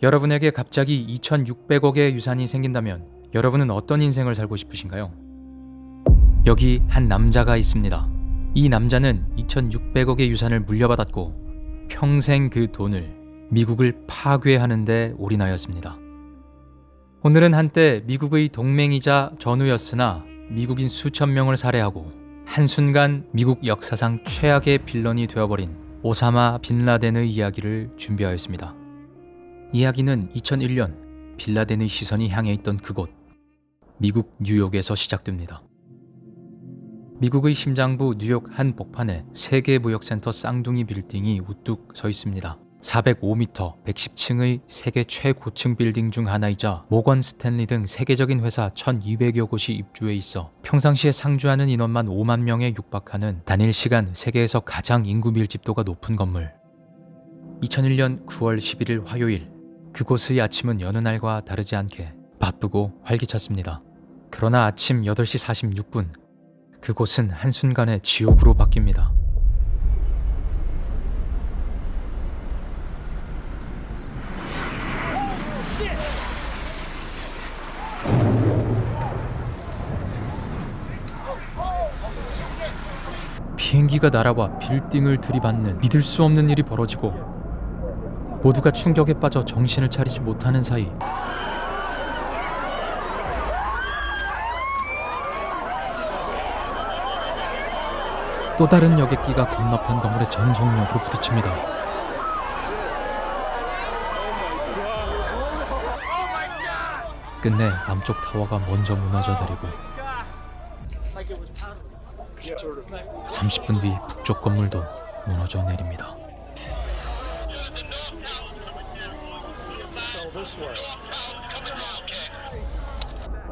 여러분에게 갑자기 2,600억의 유산이 생긴다면 여러분은 어떤 인생을 살고 싶으신가요? 여기 한 남자가 있습니다. 이 남자는 2,600억의 유산을 물려받았고 평생 그 돈을 미국을 파괴하는 데 올인하였습니다. 오늘은 한때 미국의 동맹이자 전우였으나 미국인 수천 명을 살해하고 한순간 미국 역사상 최악의 빌런이 되어버린 오사마 빈 라덴의 이야기를 준비하였습니다. 이야기는 2001년 빈 라덴의 시선이 향해 있던 그곳, 미국 뉴욕에서 시작됩니다. 미국의 심장부 뉴욕 한 복판에 세계무역센터 쌍둥이 빌딩이 우뚝 서 있습니다. 405m, 110층의 세계 최고층 빌딩 중 하나이자 모건 스탠리 등 세계적인 회사 1200여 곳이 입주해 있어 평상시에 상주하는 인원만 5만 명에 육박하는 단일 시간 세계에서 가장 인구 밀집도가 높은 건물. 2001년 9월 11일 화요일, 그곳의 아침은 여느 날과 다르지 않게 바쁘고 활기찼습니다. 그러나 아침 8시 46분, 그곳은 한순간에 지옥으로 바뀝니다. 비행기가 날아와 빌딩을 들이받는 믿을 수 없는 일이 벌어지고 모두가 충격에 빠져 정신을 차리지 못하는 사이 또 다른 여객기가 건너편 건물의 전속력으로 부딪힙니다. 끝내 남쪽 타워가 먼저 무너져 내리고 30분 뒤 북쪽 건물도 무너져 내립니다.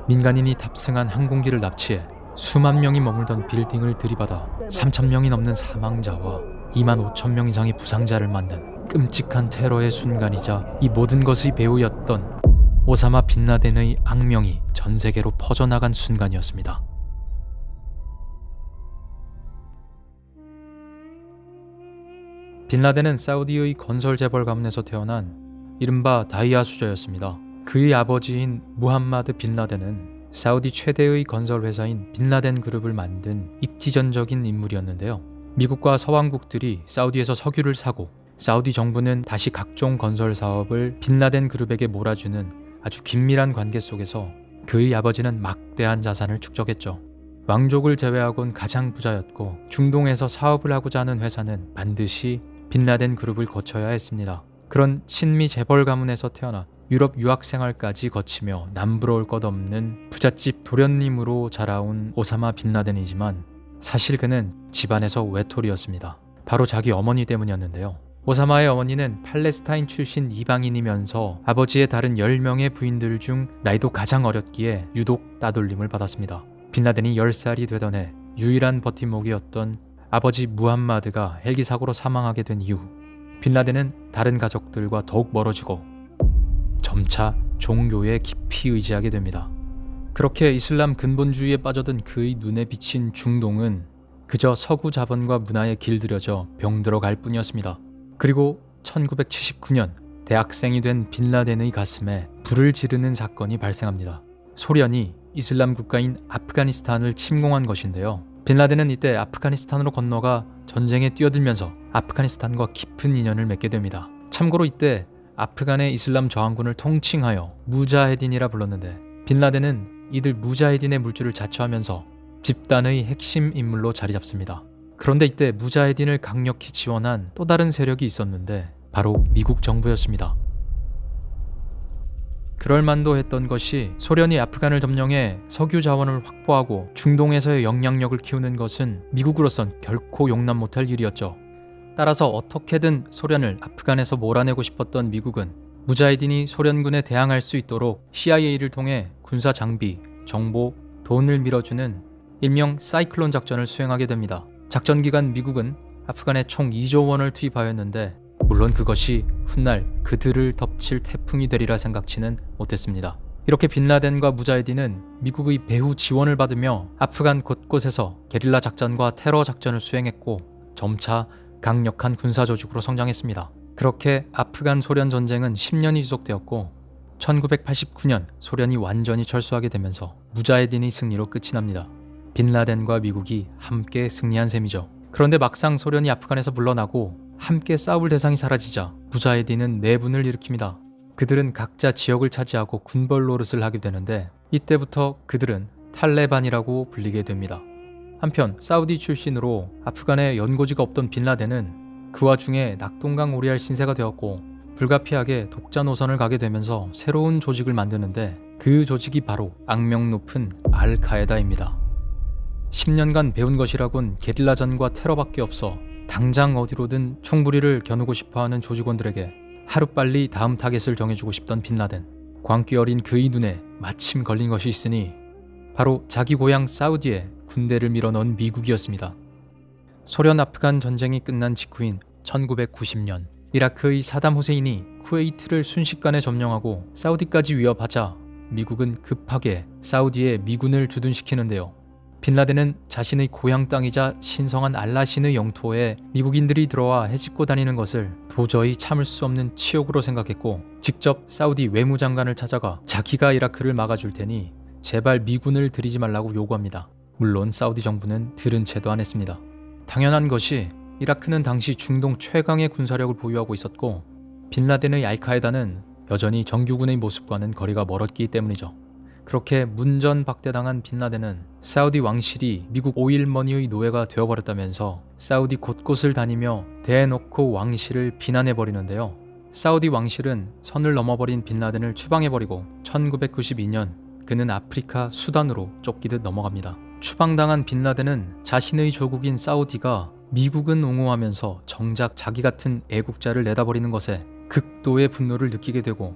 민간인이 탑승한 항공기를 납치해 수만 명이 머물던 빌딩을 들이받아 3,000명이 넘는 사망자와 2만 5천 명 이상의 부상자를 만든 끔찍한 테러의 순간이자 이 모든 것의 배우였던 오사마 빈 라덴의 악명이 전 세계로 퍼져나간 순간이었습니다. 빈 라덴은 사우디의 건설 재벌 가문에서 태어난 이른바 다이아 수저였습니다. 그의 아버지인 무함마드 빈 라덴은 사우디 최대의 건설 회사인 빈 라덴 그룹을 만든 입지전적인 인물이었는데요. 미국과 서방국들이 사우디에서 석유를 사고 사우디 정부는 다시 각종 건설 사업을 빈 라덴 그룹에게 몰아주는 아주 긴밀한 관계 속에서 그의 아버지는 막대한 자산을 축적했죠. 왕족을 제외하곤 가장 부자였고 중동에서 사업을 하고자 하는 회사는 반드시 빈 라덴 그룹을 거쳐야 했습니다. 그런 친미 재벌 가문에서 태어나 유럽 유학 생활까지 거치며 남부러울 것 없는 부잣집 도련님으로 자라온 오사마 빈 라덴이지만 사실 그는 집안에서 외톨이였습니다. 바로 자기 어머니 때문이었는데요. 오사마의 어머니는 팔레스타인 출신 이방인이면서 아버지의 다른 10명의 부인들 중 나이도 가장 어렸기에 유독 따돌림을 받았습니다. 빈 라덴이 10살이 되던 해 유일한 버팀목이었던 아버지 무함마드가 헬기 사고로 사망하게 된 이후 빈 라덴은 다른 가족들과 더욱 멀어지고 점차 종교에 깊이 의지하게 됩니다. 그렇게 이슬람 근본주의에 빠져든 그의 눈에 비친 중동은 그저 서구 자본과 문화에 길들여져 병들어 갈 뿐이었습니다. 그리고 1979년 대학생이 된 빈 라덴의 가슴에 불을 지르는 사건이 발생합니다. 소련이 이슬람 국가인 아프가니스탄을 침공한 것인데요. 빈 라덴은 이때 아프가니스탄으로 건너가 전쟁에 뛰어들면서 아프가니스탄과 깊은 인연을 맺게 됩니다. 참고로 이때 아프간의 이슬람 저항군을 통칭하여 무자헤딘이라 불렀는데 빈 라덴은 이들 무자헤딘의 물줄을 자처하면서 집단의 핵심 인물로 자리 잡습니다. 그런데 이때 무자헤딘을 강력히 지원한 또 다른 세력이 있었는데 바로 미국 정부였습니다. 그럴만도 했던 것이 소련이 아프간을 점령해 석유 자원을 확보하고 중동에서의 영향력을 키우는 것은 미국으로선 결코 용납 못할 일이었죠. 따라서 어떻게든 소련을 아프간에서 몰아내고 싶었던 미국은 무자히딘이 소련군에 대항할 수 있도록 CIA를 통해 군사 장비, 정보, 돈을 밀어주는 일명 사이클론 작전을 수행하게 됩니다. 작전 기간 미국은 아프간에 총 2조 원을 투입하였는데 물론 그것이 훗날 그들을 덮칠 태풍이 되리라 생각치는 못했습니다. 이렇게 빈 라덴과 무자히딘은 미국의 배후 지원을 받으며 아프간 곳곳에서 게릴라 작전과 테러 작전을 수행했고 점차 강력한 군사 조직으로 성장했습니다. 그렇게 아프간 소련 전쟁은 10년이 지속되었고 1989년 소련이 완전히 철수하게 되면서 무자헤딘의 승리로 끝이 납니다. 빈라덴과 미국이 함께 승리한 셈이죠. 그런데 막상 소련이 아프간에서 물러나고 함께 싸울 대상이 사라지자 무자헤딘은 내분을 일으킵니다. 그들은 각자 지역을 차지하고 군벌 노릇을 하게 되는데 이때부터 그들은 탈레반이라고 불리게 됩니다. 한편 사우디 출신으로 아프간에 연고지가 없던 빈라덴은 그 와중에 낙동강 오리알 신세가 되었고 불가피하게 독자 노선을 가게 되면서 새로운 조직을 만드는데 그 조직이 바로 악명 높은 알카에다입니다. 10년간 배운 것이라곤 게릴라전과 테러밖에 없어 당장 어디로든 총부리를 겨누고 싶어하는 조직원들에게 하루빨리 다음 타겟을 정해주고 싶던 빈라덴. 광기 어린 그의 눈에 마침 걸린 것이 있으니 바로 자기 고향 사우디에 군대를 밀어넣은 미국이었습니다. 소련 아프간 전쟁이 끝난 직후인 1990년 이라크의 사담 후세인이 쿠웨이트를 순식간에 점령하고 사우디까지 위협하자 미국은 급하게 사우디에 미군을 주둔시키는데요. 빈라덴은 자신의 고향 땅이자 신성한 알라신의 영토에 미국인들이 들어와 헤집고 다니는 것을 도저히 참을 수 없는 치욕으로 생각했고 직접 사우디 외무장관을 찾아가 자기가 이라크를 막아줄 테니 제발 미군을 들이지 말라고 요구합니다. 물론 사우디 정부는 들은 채도 안 했습니다. 당연한 것이 이라크는 당시 중동 최강의 군사력을 보유하고 있었고 빈라덴의 알카에다는 여전히 정규군의 모습과는 거리가 멀었기 때문이죠. 그렇게 문전박대당한 빈라덴은 사우디 왕실이 미국 오일머니의 노예가 되어버렸다면서 사우디 곳곳을 다니며 대놓고 왕실을 비난해버리는데요. 사우디 왕실은 선을 넘어버린 빈라덴을 추방해버리고 1992년 그는 아프리카 수단으로 쫓기듯 넘어갑니다. 추방당한 빈라덴은 자신의 조국인 사우디가 미국은 옹호하면서 정작 자기 같은 애국자를 내다버리는 것에 극도의 분노를 느끼게 되고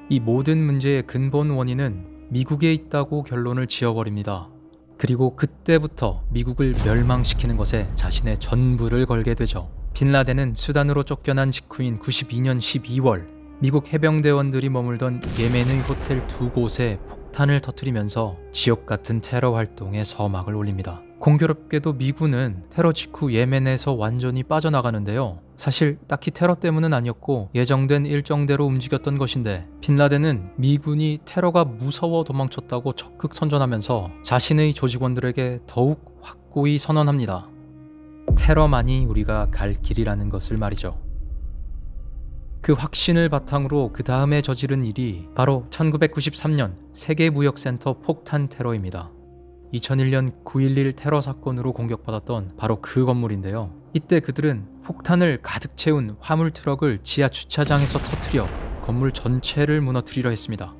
이 모든 문제의 근본 원인은 미국에 있다고 결론을 지어버립니다. 그리고 그때부터 미국을 멸망시키는 것에 자신의 전부를 걸게 되죠. 빈라덴은 수단으로 쫓겨난 직후인 92년 12월 미국 해병대원들이 머물던 예멘의 호텔 두 곳에 폭탄을 터뜨리면서 지옥 같은 테러 활동에 서막을 올립니다. 공교롭게도 미군은 테러 직후 예멘에서 완전히 빠져나가는데요. 사실 딱히 테러 때문은 아니었고 예정된 일정대로 움직였던 것인데 빈라덴은 미군이 테러가 무서워 도망쳤다고 적극 선전하면서 자신의 조직원들에게 더욱 확고히 선언합니다. 테러만이 우리가 갈 길이라는 것을 말이죠. 그 확신을 바탕으로 그 다음에 저지른 일이 바로 1993년 세계무역센터 폭탄 테러입니다. 2001년 9.11 테러 사건으로 공격받았던 바로 그 건물인데요. 이때 그들은 폭탄을 가득 채운 화물 트럭을 지하 주차장에서 터뜨려 건물 전체를 무너뜨리려 했습니다.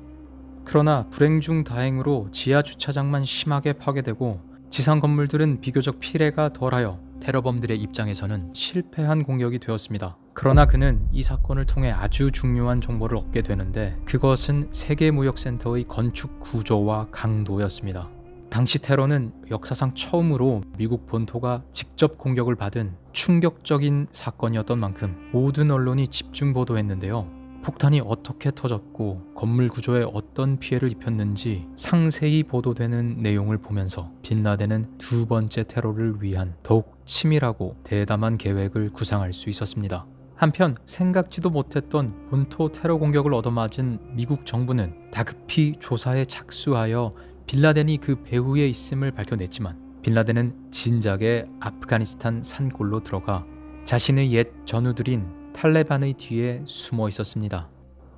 그러나 불행 중 다행으로 지하 주차장만 심하게 파괴되고 지상 건물들은 비교적 피해가 덜하여 테러범들의 입장에서는 실패한 공격이 되었습니다. 그러나 그는 이 사건을 통해 아주 중요한 정보를 얻게 되는데 그것은 세계무역센터의 건축 구조와 강도였습니다. 당시 테러는 역사상 처음으로 미국 본토가 직접 공격을 받은 충격적인 사건이었던 만큼 모든 언론이 집중 보도했는데요. 폭탄이 어떻게 터졌고 건물 구조에 어떤 피해를 입혔는지 상세히 보도되는 내용을 보면서 빈라덴은 두 번째 테러를 위한 더욱 치밀하고 대담한 계획을 구상할 수 있었습니다. 한편 생각지도 못했던 본토 테러 공격을 얻어맞은 미국 정부는 다급히 조사에 착수하여 빈라덴이 그 배후에 있음을 밝혀냈지만 빈라덴은 진작에 아프가니스탄 산골로 들어가 자신의 옛 전우들인 탈레반의 뒤에 숨어 있었습니다.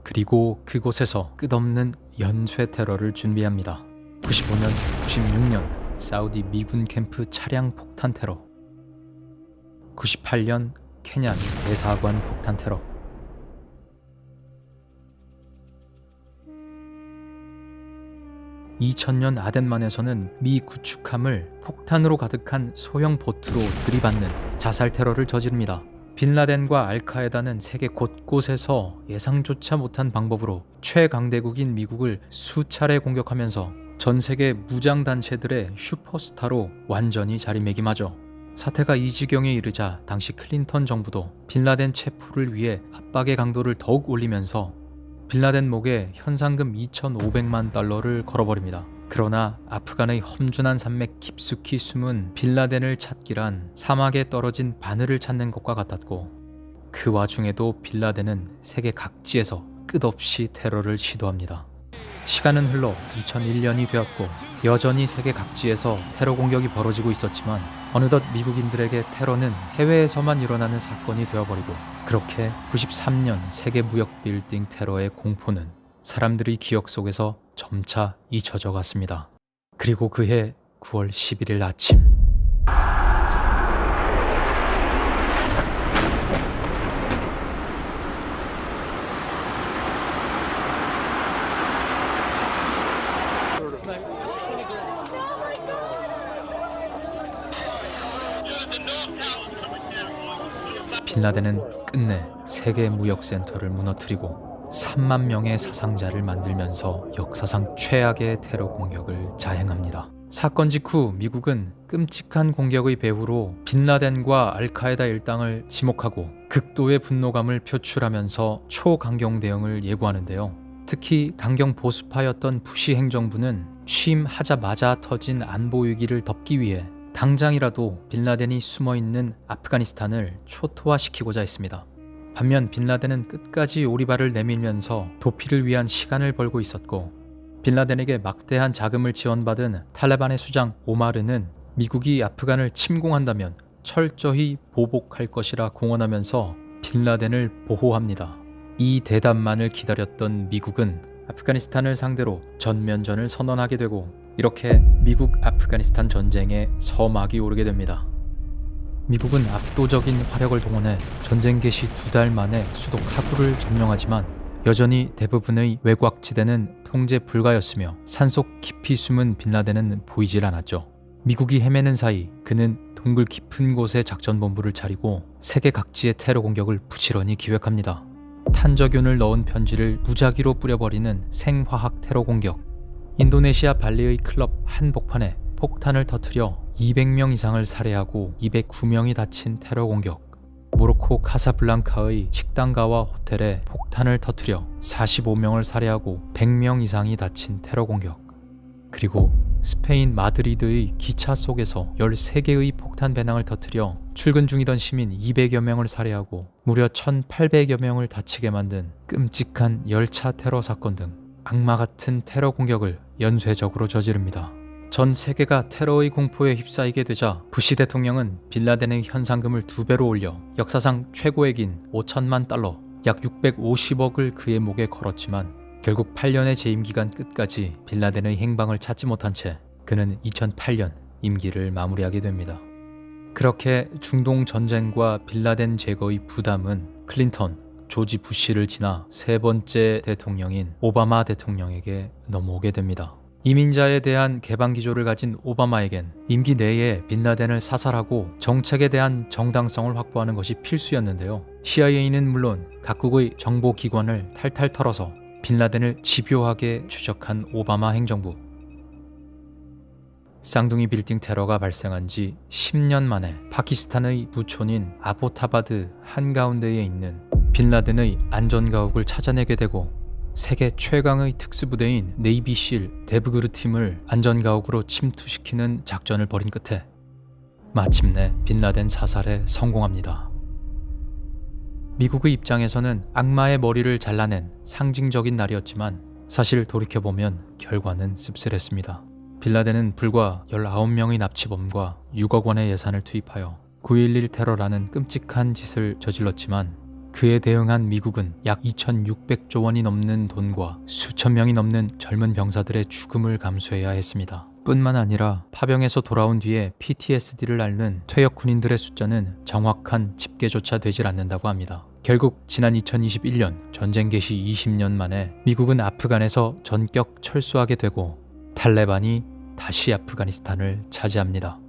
그리고 그곳에서 끝없는 연쇄 테러를 준비합니다. 95년, 96년 사우디 미군 캠프 차량 폭탄 테러, 98년 케냐 대사관 폭탄 테러, 2000년 아덴만에서는 미 구축함을 폭탄으로 가득한 소형 보트로 들이받는 자살 테러를 저지릅니다. 빈라덴과 알카에다는 세계 곳곳에서 예상조차 못한 방법으로 최강대국인 미국을 수차례 공격하면서 전 세계 무장단체들의 슈퍼스타로 완전히 자리매김하죠. 사태가 이 지경에 이르자 당시 클린턴 정부도 빈라덴 체포를 위해 압박의 강도를 더욱 올리면서 빈라덴 목에 현상금 2,500만 달러를 걸어버립니다. 그러나 아프간의 험준한 산맥 깊숙이 숨은 빈라덴을 찾기란 사막에 떨어진 바늘을 찾는 것과 같았고 그 와중에도 빌라덴은 세계 각지에서 끝없이 테러를 시도합니다. 시간은 흘러 2001년이 되었고 여전히 세계 각지에서 테러 공격이 벌어지고 있었지만 어느덧 미국인들에게 테러는 해외에서만 일어나는 사건이 되어버리고 그렇게 93년 세계 무역 빌딩 테러의 공포는 사람들의 기억 속에서 점차 잊혀져 갔습니다. 그리고 그해 9월 11일 아침 빈라덴은 끝내 세계 무역센터를 무너뜨리고 3만 명의 사상자를 만들면서 역사상 최악의 테러 공격을 자행합니다. 사건 직후 미국은 끔찍한 공격의 배후로 빈라덴과 알카에다 일당을 지목하고 극도의 분노감을 표출하면서 초강경 대응을 예고하는데요. 특히 강경 보수파였던 부시 행정부는 취임하자마자 터진 안보 위기를 덮기 위해 당장이라도 빈라덴이 숨어있는 아프가니스탄을 초토화시키고자 했습니다. 반면 빈라덴은 끝까지 오리발을 내밀면서 도피를 위한 시간을 벌고 있었고 빈라덴에게 막대한 자금을 지원받은 탈레반의 수장 오마르는 미국이 아프간을 침공한다면 철저히 보복할 것이라 공언하면서 빈라덴을 보호합니다. 이 대답만을 기다렸던 미국은 아프가니스탄을 상대로 전면전을 선언하게 되고 이렇게 미국 아프가니스탄 전쟁에 서막이 오르게 됩니다. 미국은 압도적인 화력을 동원해 전쟁 개시 2달 만에 수도 카불을 점령하지만 여전히 대부분의 외곽지대는 통제 불가였으며 산속 깊이 숨은 빈라덴은 보이질 않았죠. 미국이 헤매는 사이 그는 동굴 깊은 곳에 작전본부를 차리고 세계 각지의 테러 공격을 부지런히 기획합니다. 탄저균을 넣은 편지를 무작위로 뿌려버리는 생화학 테러 공격, 인도네시아 발리의 클럽 한복판에 폭탄을 터뜨려 200명 이상을 살해하고 209명이 다친 테러 공격, 모로코 카사블랑카의 식당가와 호텔에 폭탄을 터뜨려 45명을 살해하고 100명 이상이 다친 테러 공격, 그리고 스페인 마드리드의 기차 속에서 13개의 폭탄 배낭을 터뜨려 출근 중이던 시민 200여 명을 살해하고 무려 1,800여 명을 다치게 만든 끔찍한 열차 테러 사건 등 악마 같은 테러 공격을 연쇄적으로 저지릅니다. 전 세계가 테러의 공포에 휩싸이게 되자 부시 대통령은 빈라덴의 현상금을 2배로 올려 역사상 최고액인 5천만 달러, 약 650억을 그의 목에 걸었지만 결국 8년의 재임 기간 끝까지 빈라덴의 행방을 찾지 못한 채 그는 2008년 임기를 마무리하게 됩니다. 그렇게 중동 전쟁과 빈라덴 제거의 부담은 클린턴, 조지 부시를 지나 세 번째 대통령인 오바마 대통령에게 넘어오게 됩니다. 이민자에 대한 개방 기조를 가진 오바마에겐 임기 내에 빈라덴을 사살하고 정책에 대한 정당성을 확보하는 것이 필수였는데요. CIA는 물론 각국의 정보기관을 탈탈 털어서 빈라덴을 집요하게 추적한 오바마 행정부. 쌍둥이 빌딩 테러가 발생한 지 10년 만에 파키스탄의 부촌인 아보타바드 한가운데에 있는 빈라덴의 안전가옥을 찾아내게 되고 세계 최강의 특수부대인 네이비실 데브그루 팀을 안전가옥으로 침투시키는 작전을 벌인 끝에 마침내 빈라덴 사살에 성공합니다. 미국의 입장에서는 악마의 머리를 잘라낸 상징적인 날이었지만 사실 돌이켜보면 결과는 씁쓸했습니다. 빈라덴은 불과 19명의 납치범과 6억 원의 예산을 투입하여 9.11 테러라는 끔찍한 짓을 저질렀지만 그에 대응한 미국은 약 2,600조 원이 넘는 돈과 수천 명이 넘는 젊은 병사들의 죽음을 감수해야 했습니다. 뿐만 아니라 파병에서 돌아온 뒤에 PTSD를 앓는 퇴역 군인들의 숫자는 정확한 집계조차 되질 않는다고 합니다. 결국 지난 2021년 전쟁 개시 20년 만에 미국은 아프간에서 전격 철수하게 되고 탈레반이 다시 아프가니스탄을 차지합니다.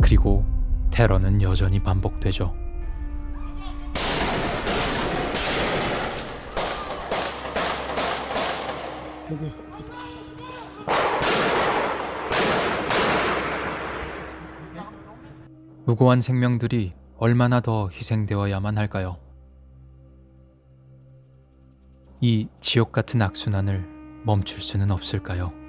그리고 테러는 여전히 반복되죠. 무고한 생명들이 얼마나 더 희생되어야만 할까요? 이 지옥 같은 악순환을 멈출 수는 없을까요?